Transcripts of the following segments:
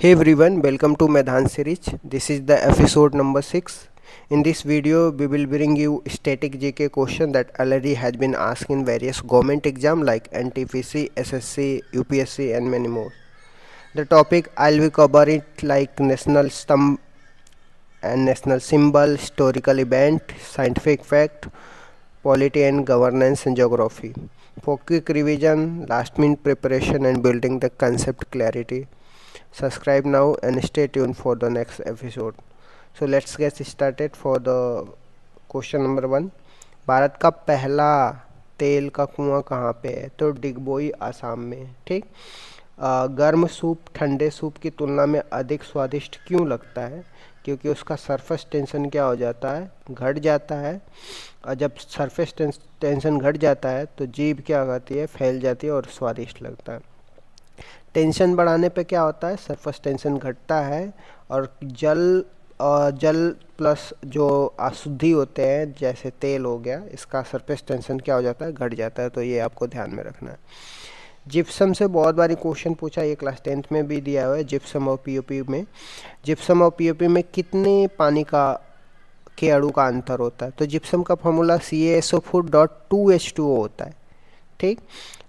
Hey everyone, welcome to Medhan series. This is the episode number 6. In this video, we will bring you static GK question that already has been asked in various government exam like NTPC, SSC, UPSC and many more. The topic I'll be covering like national stamp and national symbol, historical event, scientific fact, polity and governance and geography. For quick revision, last minute preparation and building the concept clarity. Subscribe now and stay tuned for the next episode. So let's get started for the question number 1. Bharat का पहला तेल का कुआं कहाँ पे है? तो डिगबोई असम में। ठीक। गर्म सूप ठंडे सूप की तुलना में अधिक स्वादिष्ट क्यों लगता है? क्योंकि उसका सरफेस टेंशन क्या हो जाता है, घट जाता है। और जब सरफेस टेंशन घट जाता है तो जीभ क्या करती है, फैल जाती है और स्वादिष्ट लगता है। टेंशन बढ़ाने पे क्या होता है, सरफेस टेंशन घटता है और जल प्लस जो अशुद्धि होते हैं जैसे तेल हो गया, इसका सरफेस टेंशन क्या हो जाता है, घट जाता है। तो ये आपको ध्यान में रखना है। जिप्सम से बहुत बारी क्वेश्चन पूछा, ये क्लास 10th में भी दिया हुआ है। जिप्सम और पीओपी में, जिप्सम और पीओपी में कितने पानी के अणु का अंतर होता है? तो जिप्सम का फॉर्मूला CaSO4.2H2O होता है। ठीक।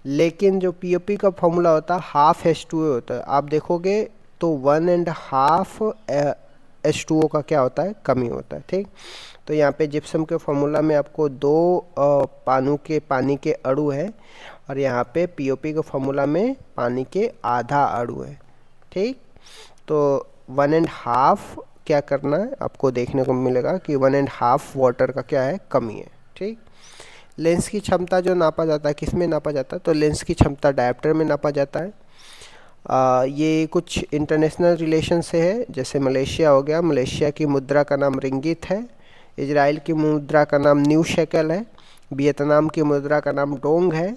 लेकिन जो पीओपी का फॉर्मूला होता है हाफ H2O होता है। आप देखोगे तो 1.5 H2O का क्या होता है, कमी होता है। ठीक। तो यहाँ पे जिप्सम के फॉर्मूला में आपको 2 पानी के अणु है और यहाँ पे पीओपी के फॉर्मूला में पानी के आधा अणु है। ठीक। तो 1.5 क्या करना है, आपको देखने को मिलेगा कि 1.5 वाटर का क्या है, कमी है। ठीक। लेंस की क्षमता जो नापा जाता है, किस में नापा जाता है? तो लेंस की क्षमता डायप्टर में नापा जाता है। ये कुछ इंटरनेशनल रिलेशन से है, जैसे मलेशिया हो गया, मलेशिया की मुद्रा का नाम रिंगित है। इजराइल की मुद्रा का नाम न्यू शेकल है। वियतनाम की मुद्रा का नाम डोंग है।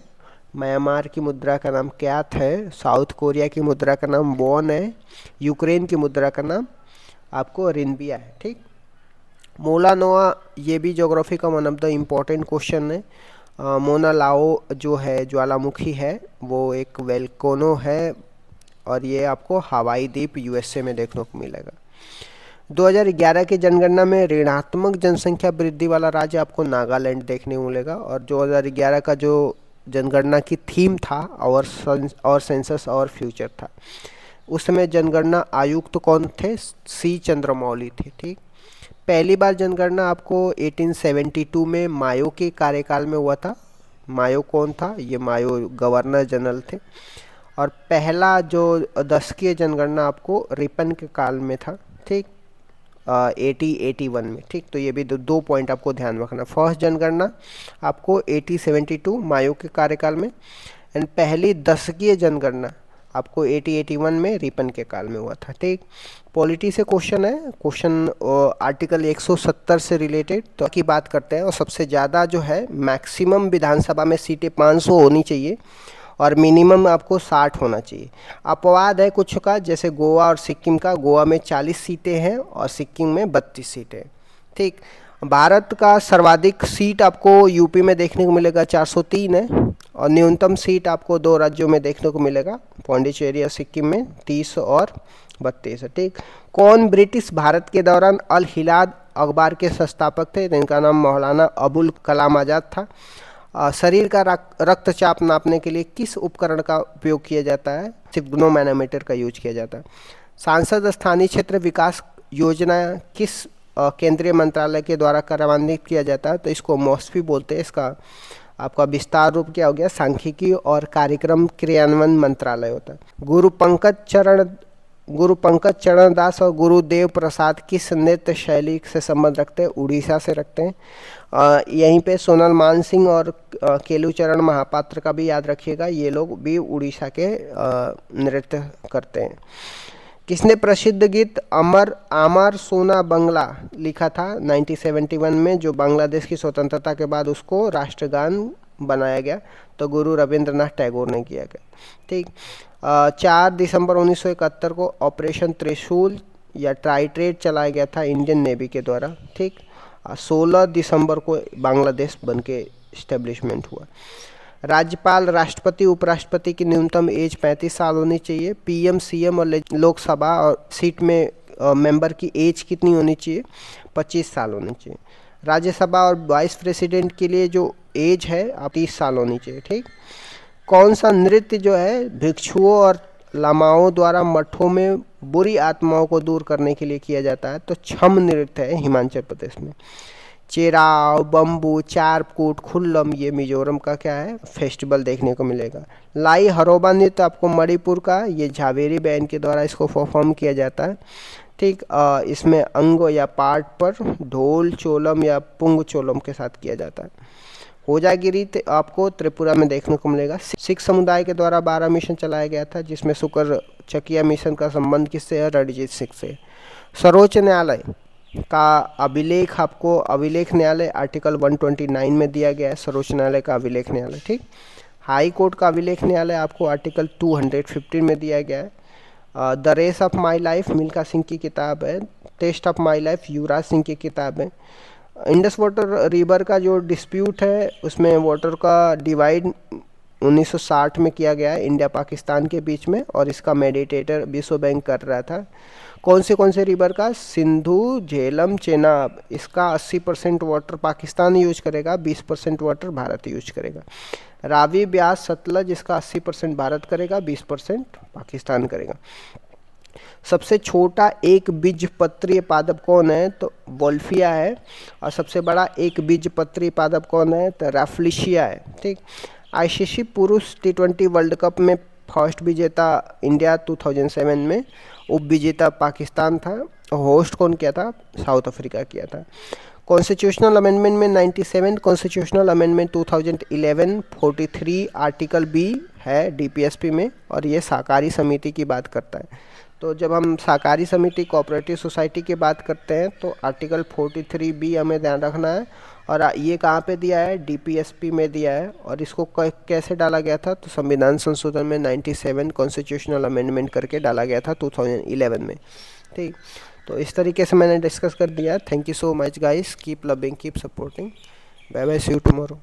म्यांमार की मुद्रा का नाम क्यात है। साउथ कोरिया की मुद्रा का नाम वॉन है। यूक्रेन की मुद्रा का नाम आपको रिनबिया है। ठीक। मोला नोआ, ये भी ज्योग्राफी का one of the important question है। मोना लाओ जो है ज्वालामुखी है, वो एक वेल्कोनो है और ये आपको हवाई द्वीप यूएसए में देखने को मिलेगा। 2011 की जनगणना में ऋणात्मक जनसंख्या वृद्धि वाला राज्य आपको नागालैंड देखने को मिलेगा। और 2011 का जो जनगणना की थीम था और सेंसस और फ्यूचर था। उस समय जनगणना आयुक्त कौन थे? सी चंद्रमौली थे। ठीक। पहली बार जनगणना आपको 1872 में मायो के कार्यकाल में हुआ था। मायो कौन था? ये मायो गवर्नर जनरल थे। और पहला जो दशकीय जनगणना आपको रिपन के काल में था। ठीक। 1881 में। ठीक। तो ये भी दो पॉइंट आपको ध्यान रखना। फर्स्ट जनगणना आपको 1872 मायो के कार्यकाल में, एंड पहली दशकीय जनगणना आपको 1881 में रिपन के काल में हुआ था। ठीक। पॉलिटी से क्वेश्चन है, क्वेश्चन आर्टिकल 170 से रिलेटेड तो की बात करते हैं। और सबसे ज़्यादा जो है मैक्सिमम विधानसभा में सीटें 500 होनी चाहिए और मिनिमम आपको 60 होना चाहिए। अपवाद है कुछ का, जैसे गोवा और सिक्किम का। गोवा में 40 सीटें हैं और सिक्किम में 32 सीटें। ठीक। भारत का सर्वाधिक सीट आपको यूपी में देखने को मिलेगा, 403 है। और न्यूनतम सीट आपको 2 राज्यों में देखने को मिलेगा, पौंडीचेरी और सिक्किम में 30 और 32 है। ठीक। कौन ब्रिटिश भारत के दौरान अल हिलाल अखबार के संस्थापक थे? जिनका नाम मौलाना अबुल कलाम आज़ाद था। शरीर का रक्तचाप नापने के लिए किस उपकरण का उपयोग किया जाता है? सिग्नोमैनोमीटर का यूज किया जाता है। सांसद स्थानीय क्षेत्र विकास योजना किस केंद्रीय मंत्रालय के द्वारा कार्यान्वित किया जाता है? तो इसको मॉस्फी बोलते हैं। इसका आपका विस्तार रूप क्या हो गया? सांख्यिकी और कार्यक्रम क्रियान्वयन मंत्रालय होता है। गुरु पंकज चरण दास और गुरुदेव प्रसाद किस नृत्य शैली से संबंध रखते हैं? उड़ीसा से रखते हैं। यहीं पे सोनल मान सिंह और केलुचरण महापात्र का भी याद रखिएगा, ये लोग भी उड़ीसा के नृत्य करते हैं। किसने प्रसिद्ध गीत अमर आमार सोना बंगला लिखा था 1971 में, जो बांग्लादेश की स्वतंत्रता के बाद उसको राष्ट्रगान बनाया गया? तो गुरु रविंद्रनाथ टैगोर ने किया गया। ठीक। 4 दिसंबर 1971 को ऑपरेशन त्रिशूल या ट्राइट्रेड चलाया गया था इंडियन नेवी के द्वारा। ठीक। 16 दिसंबर को बांग्लादेश बन के इस्टेब्लिशमेंट हुआ। राज्यपाल, राष्ट्रपति, उपराष्ट्रपति की न्यूनतम एज 35 साल होनी चाहिए। पीएम, सीएम और लोकसभा और सीट में मेंबर की एज कितनी होनी चाहिए? 25 साल होनी चाहिए। राज्यसभा और वाइस प्रेसिडेंट के लिए जो एज है 30 साल होनी चाहिए। ठीक। कौन सा नृत्य जो है भिक्षुओं और लामाओं द्वारा मठों में बुरी आत्माओं को दूर करने के लिए किया जाता है? तो छम नृत्य है हिमाचल प्रदेश में। चेराव, बम्बू, चारकूट, खुल्लम, ये मिजोरम का क्या है? फेस्टिवल देखने को मिलेगा। लाई हरोबा नृत्य आपको मणिपुर का, ये झावेरी बैंड के द्वारा इसको परफॉर्म किया जाता है। ठीक। इसमें अंग या पार्ट पर ढोल चोलम या पुंग चोलम के साथ किया जाता है। होजागिरी आपको त्रिपुरा में देखने को मिलेगा। सिख समुदाय के द्वारा 12 मिशन चलाया गया था, जिसमें शुक्र चकिया मिशन का संबंध किससे है? रणजीत सिंह से। सर्वोच्च न्यायालय का अभिलेख आपको अभिलेख न्यायालय आर्टिकल 129 में दिया गया है। सर्वोच्च न्यायालय का अभिलेख न्यायालय। ठीक। हाई कोर्ट का अभिलेख न्यायालय आपको आर्टिकल 215 में दिया गया है। The race of my life Milkha Singh की किताब है। Test of my life Yuvraj Singh की किताब है। इंडस वाटर रिवर का जो डिस्प्यूट है उसमें वाटर का डिवाइड 1960 में किया गया है इंडिया पाकिस्तान के बीच में, और इसका मेडिटेटर विश्व बैंक कर रहा था। कौन से रिवर का? सिंधु, झेलम, चेनाब। इसका 80% वाटर पाकिस्तान यूज करेगा, 20% वाटर भारत यूज करेगा। रावी, ब्यास, सतलज, इसका 80% भारत करेगा, 20% पाकिस्तान करेगा। सबसे छोटा एक बीजपत्री पादप कौन है? तो वोल्फिया है। और सबसे बड़ा एक बीजपत्री पादप कौन है? तो राफ्लिशिया है। ठीक। आईसीसी पुरुष T20 वर्ल्ड कप में फर्स्ट विजेता इंडिया 2007 में, उप विजेता पाकिस्तान था। होस्ट कौन किया था? साउथ अफ्रीका किया था। कॉन्स्टिट्यूशनल अमेंडमेंट में 97, कॉन्स्टिट्यूशनल अमेंडमेंट 2011 43 आर्टिकल बी है डीपीएसपी में, और ये सहकारी समिति की बात करता है। तो जब हम सहकारी समिति कोऑपरेटिव सोसाइटी की बात करते हैं तो आर्टिकल 43 बी हमें ध्यान रखना है। और ये कहाँ पे दिया है? डीपीएसपी में दिया है। और इसको कैसे डाला गया था? तो संविधान संशोधन में 97 कॉन्स्टिट्यूशनल अमेंडमेंट करके डाला गया था 2011 में। ठीक। तो इस तरीके से मैंने डिस्कस कर दिया। Thank you so much guys, keep loving, keep supporting, bye bye, see you tomorrow.